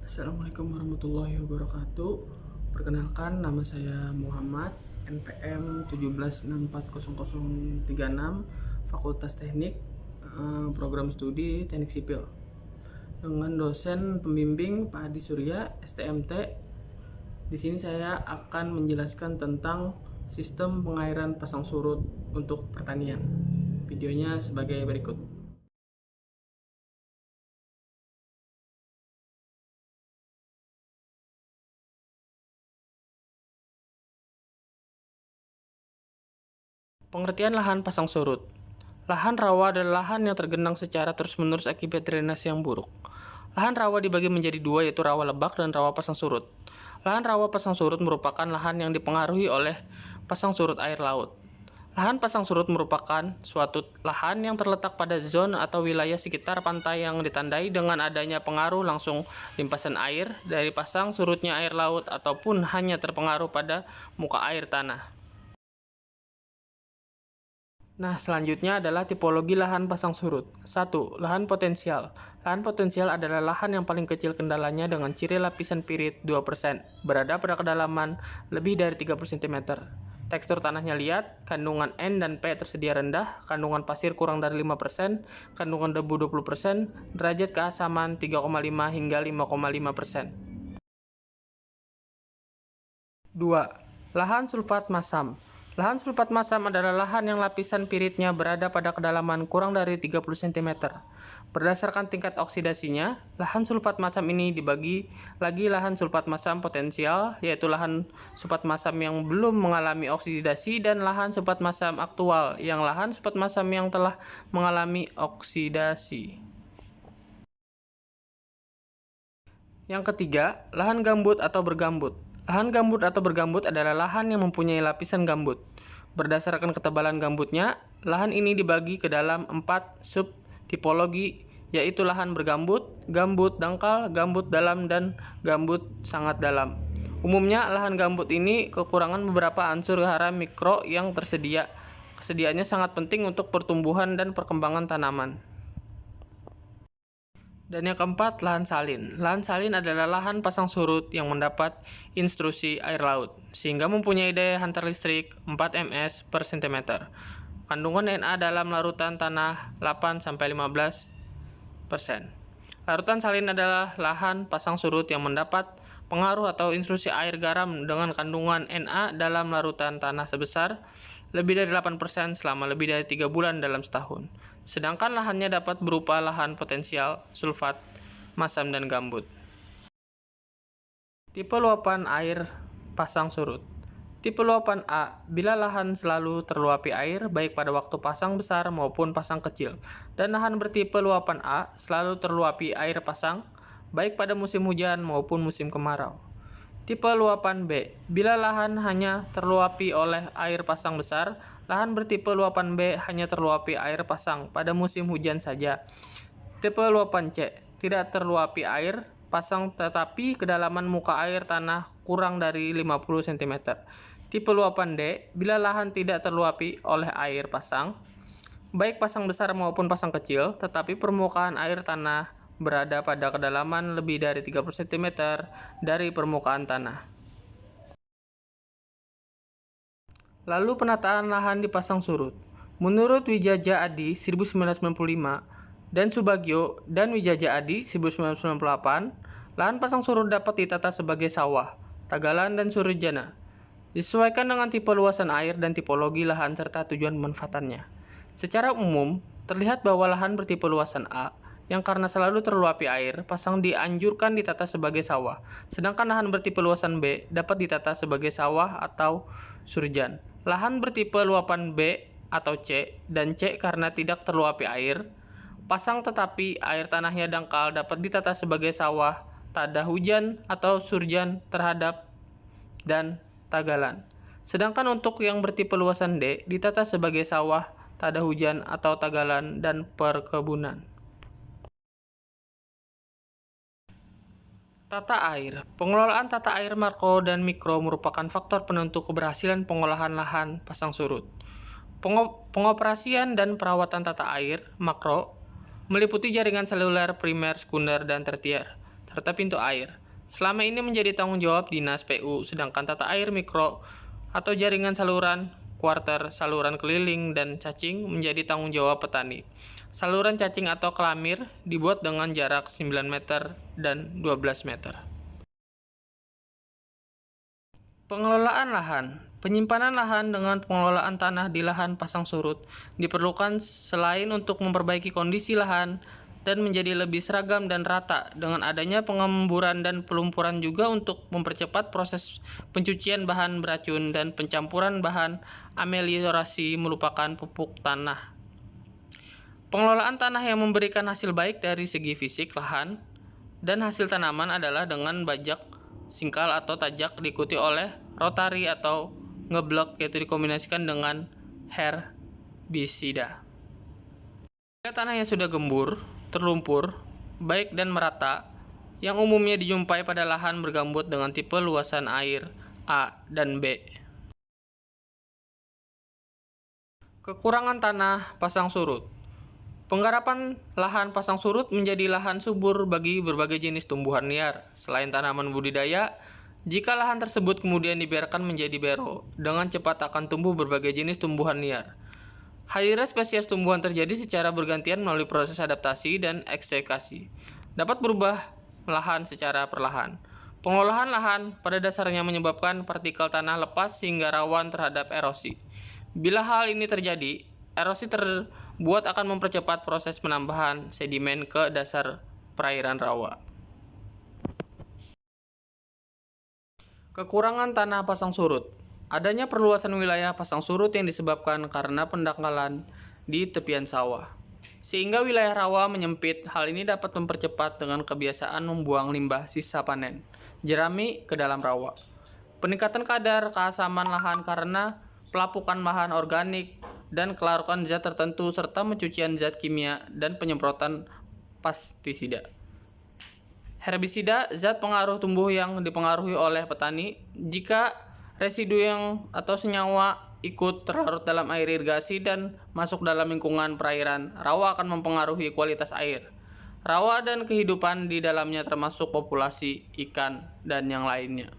Assalamualaikum warahmatullahi wabarakatuh. Perkenalkan, nama saya Muhammad, NPM 17640036, Fakultas Teknik, Program Studi Teknik Sipil. Dengan dosen pembimbing Pak Hadi Surya, STMT. Di sini saya akan menjelaskan tentang sistem pengairan pasang surut untuk pertanian. Videonya sebagai berikut. Pengertian lahan pasang surut. Lahan rawa adalah lahan yang tergenang secara terus-menerus akibat drainase yang buruk. Lahan rawa dibagi menjadi dua, yaitu rawa lebak dan rawa pasang surut. Lahan rawa pasang surut merupakan lahan yang dipengaruhi oleh pasang surut air laut. Lahan pasang surut merupakan suatu lahan yang terletak pada zona atau wilayah sekitar pantai yang ditandai dengan adanya pengaruh langsung limpasan air dari pasang surutnya air laut ataupun hanya terpengaruh pada muka air tanah. Nah, selanjutnya adalah tipologi lahan pasang surut. 1. Lahan potensial. Lahan potensial adalah lahan yang paling kecil kendalanya dengan ciri lapisan pirit 2%, berada pada kedalaman lebih dari 30 cm. Tekstur tanahnya liat, kandungan N dan P tersedia rendah, kandungan pasir kurang dari 5%, kandungan debu 20%, derajat keasaman 3,5 hingga 5,5%. 2. Lahan sulfat masam. Lahan sulfat masam adalah lahan yang lapisan piritnya berada pada kedalaman kurang dari 30 cm. Berdasarkan tingkat oksidasinya, lahan sulfat masam ini dibagi lagi lahan sulfat masam potensial, yaitu lahan sulfat masam yang belum mengalami oksidasi, dan lahan sulfat masam aktual, yang lahan sulfat masam yang telah mengalami oksidasi. Yang ketiga, lahan gambut atau bergambut. Lahan gambut atau bergambut adalah lahan yang mempunyai lapisan gambut. Berdasarkan ketebalan gambutnya, lahan ini dibagi ke dalam 4 subtipologi, yaitu lahan bergambut, gambut dangkal, gambut dalam, dan gambut sangat dalam. Umumnya, lahan gambut ini kekurangan beberapa unsur hara mikro yang tersedia. Kesediaannya sangat penting untuk pertumbuhan dan perkembangan tanaman. Dan yang keempat, lahan salin. Lahan salin adalah lahan pasang surut yang mendapat intrusi air laut, sehingga mempunyai daya hantar listrik 4 ms per cm. Kandungan Na dalam larutan tanah 8-15%. Larutan salin adalah lahan pasang surut yang mendapat pengaruh atau intrusi air garam dengan kandungan Na dalam larutan tanah sebesar lebih dari 8% selama lebih dari 3 bulan dalam setahun. Sedangkan lahannya dapat berupa lahan potensial, sulfat, masam, dan gambut. Tipe luapan air pasang surut. Tipe luapan A, bila lahan selalu terluapi air baik pada waktu pasang besar maupun pasang kecil, dan lahan bertipe luapan A selalu terluapi air pasang baik pada musim hujan maupun musim kemarau. Tipe luapan B, bila lahan hanya terluapi oleh air pasang besar, lahan bertipe luapan B hanya terluapi air pasang pada musim hujan saja. Tipe luapan C, tidak terluapi air pasang tetapi kedalaman muka air tanah kurang dari 50 cm. Tipe luapan D, bila lahan tidak terluapi oleh air pasang, baik pasang besar maupun pasang kecil, tetapi permukaan air tanah berada pada kedalaman lebih dari 30 cm dari permukaan tanah. Lalu penataan lahan di pasang surut. Menurut Wijaja Adi 1995 dan Subagio dan Wijaja Adi 1998, lahan pasang surut dapat ditata sebagai sawah, tagalan, dan surjana. Disesuaikan dengan tipe luasan air dan tipologi lahan serta tujuan pemanfaatannya. Secara umum, terlihat bahwa lahan bertipe luasan A yang karena selalu terluapi air pasang dianjurkan ditata sebagai sawah, sedangkan lahan bertipe luasan B dapat ditata sebagai sawah atau surjan. Lahan bertipe luapan B atau C dan C karena tidak terluapi air pasang tetapi air tanahnya dangkal dapat ditata sebagai sawah, tada hujan atau surjan terhadap dan tagalan. Sedangkan untuk yang bertipe luasan D ditata sebagai sawah, tada hujan atau tagalan, dan perkebunan. Tata air. Pengelolaan tata air makro dan mikro merupakan faktor penentu keberhasilan pengolahan lahan pasang surut. Pengoperasian dan perawatan tata air makro meliputi jaringan seluler primer, sekunder, dan tersier. serta pintu air. Selama ini menjadi tanggung jawab Dinas PU, sedangkan tata air mikro atau jaringan saluran, kuarter, saluran keliling, dan cacing menjadi tanggung jawab petani. Saluran cacing atau kelamir dibuat dengan jarak 9 meter dan 12 meter. Pengelolaan lahan. Penyimpanan lahan dengan pengelolaan tanah di lahan pasang surut diperlukan selain untuk memperbaiki kondisi lahan dan menjadi lebih seragam dan rata dengan adanya pengemburan dan pelumpuran juga untuk mempercepat proses pencucian bahan beracun dan pencampuran bahan ameliorasi melupakan pupuk tanah. Pengelolaan tanah yang memberikan hasil baik dari segi fisik lahan dan hasil tanaman adalah dengan bajak singkal atau tajak diikuti oleh rotari atau ngeblok, yaitu dikombinasikan dengan herbisida. Tanah yang sudah gembur, terlumpur, baik dan merata, yang umumnya dijumpai pada lahan bergambut dengan tipe luasan air A dan B. Kekurangan tanah pasang surut. Penggarapan lahan pasang surut menjadi lahan subur bagi berbagai jenis tumbuhan liar. Selain tanaman budidaya, jika lahan tersebut kemudian dibiarkan menjadi bero, dengan cepat akan tumbuh berbagai jenis tumbuhan liar. Hadirnya spesies tumbuhan terjadi secara bergantian melalui proses adaptasi dan eksekasi. Dapat berubah lahan secara perlahan. Pengolahan lahan pada dasarnya menyebabkan partikel tanah lepas sehingga rawan terhadap erosi. Bila hal ini terjadi, erosi terbuat akan mempercepat proses penambahan sedimen ke dasar perairan rawa. Kekurangan tanah pasang surut. Adanya perluasan wilayah pasang surut yang disebabkan karena pendangkalan di tepian sawah, sehingga wilayah rawa menyempit. Hal ini dapat mempercepat dengan kebiasaan membuang limbah sisa panen jerami ke dalam rawa. Peningkatan kadar keasaman lahan karena pelapukan bahan organik dan kelarukan zat tertentu serta pencucian zat kimia dan penyemprotan pestisida. Herbisida, zat pengaruh tumbuh yang dipengaruhi oleh petani. Jika residu yang atau senyawa ikut terlarut dalam air irigasi dan masuk dalam lingkungan perairan, rawa akan mempengaruhi kualitas air rawa dan kehidupan di dalamnya termasuk populasi ikan dan yang lainnya.